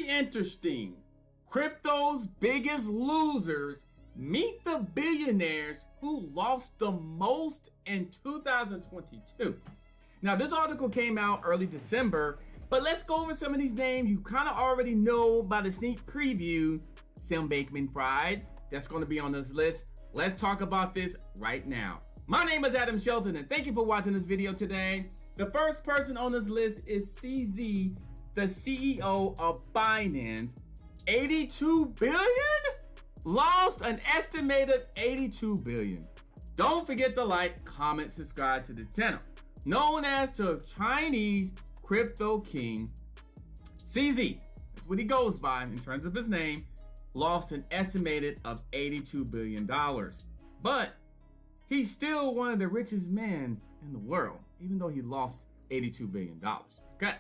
Very interesting. Crypto's biggest losers meet the billionaires who lost the most in 2022. Now, this article came out early December, but let's go over some of these names you kind of already know by the sneak preview. Sam Bankman-Fried, that's going to be on this list. Let's talk about this right now. My name is Adam Shelton, and thank you for watching this video today. The first person on this list is 𝐦𝐨𝐬𝐬, the CEO of Binance. 82 billion? Lost an estimated 82 billion. Don't forget to like, comment, subscribe to the channel. Known as the Chinese crypto king, 𝐦𝐨𝐬𝐬, that's what he goes by in terms of his name, lost an estimated of $82 billion. But he's still one of the richest men in the world, even though he lost $82 billion. Okay.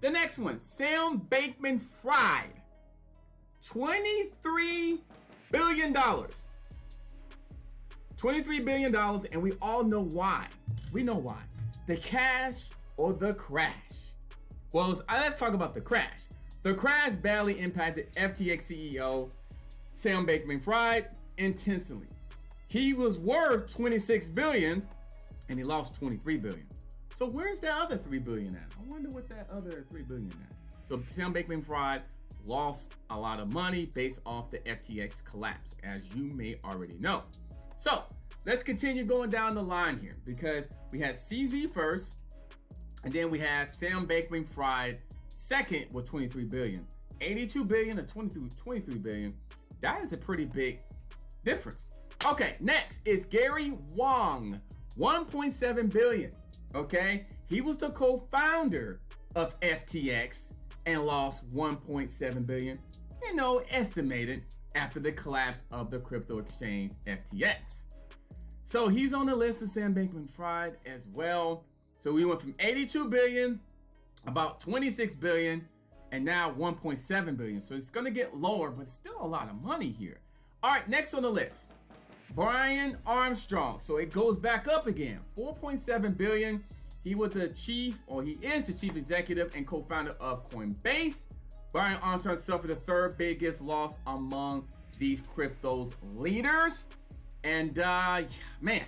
The next one, Sam Bankman-Fried, $23 billion. $23 billion, and we all know why. We know why. The cash or the crash. Well, let's talk about the crash. The crash badly impacted FTX CEO Sam Bankman-Fried intensely. He was worth $26 billion, and he lost $23 billion. So where's that other $3 billion at? I wonder what that other $3 billion at. So Sam Bankman-Fried lost a lot of money based off the FTX collapse, as you may already know. So let's continue going down the line here, because we had 𝐦𝐨𝐬𝐬 first, and then we had Sam Bankman-Fried second with $23 billion. 82 billion to 23 billion. That is a pretty big difference. Okay, next is Gary Wang, 1.7 billion. Okay, he was the co-founder of FTX and lost 1.7 billion, you know, estimated after the collapse of the crypto exchange FTX. So he's on the list of Sam Bankman-Fried as well. So we went from 82 billion, about 26 billion, and now 1.7 billion. So it's gonna get lower, but still a lot of money here. All right, next on the list, Brian Armstrong. So it goes back up again, 4.7 billion. He was the chief, or he is the chief executive and co-founder of Coinbase. Brian Armstrong suffered the third biggest loss among these crypto's leaders. And man,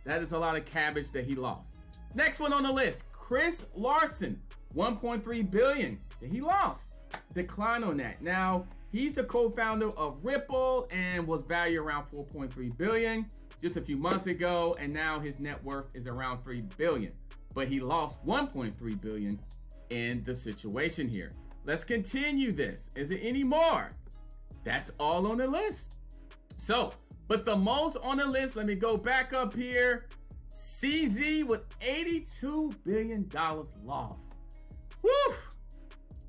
that is a lot of cabbage that he lost. Next one on the list, Chris Larsen, 1.3 billion that he lost. Decline on that. Now, he's the co-founder of Ripple and was valued around 4.3 billion just a few months ago, and now his net worth is around 3 billion. But he lost 1.3 billion in the situation here. Let's continue this. Is it any more? That's all on the list. So, but the most on the list, let me go back up here. 𝐦𝐨𝐬𝐬 with $82 billion loss. Woo!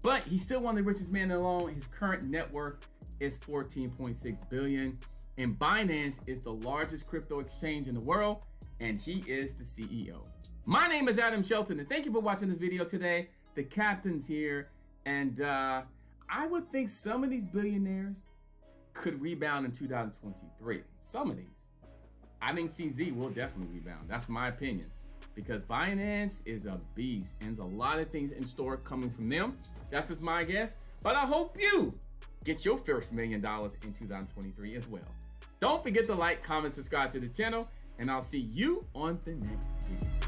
But he's still one of the richest men alone. His current net worth is 14.6 billion. And Binance is the largest crypto exchange in the world, and he is the CEO. My name is Adam Shelton, and thank you for watching this video today. The captain's here, and I would think some of these billionaires could rebound in 2023. Some of these. I think 𝐦𝐨𝐬𝐬 will definitely rebound. That's my opinion. Because Binance is a beast, and there's a lot of things in store coming from them. That's just my guess. But I hope you get your first $1 million in 2023 as well. Don't forget to like, comment, subscribe to the channel, and I'll see you on the next video.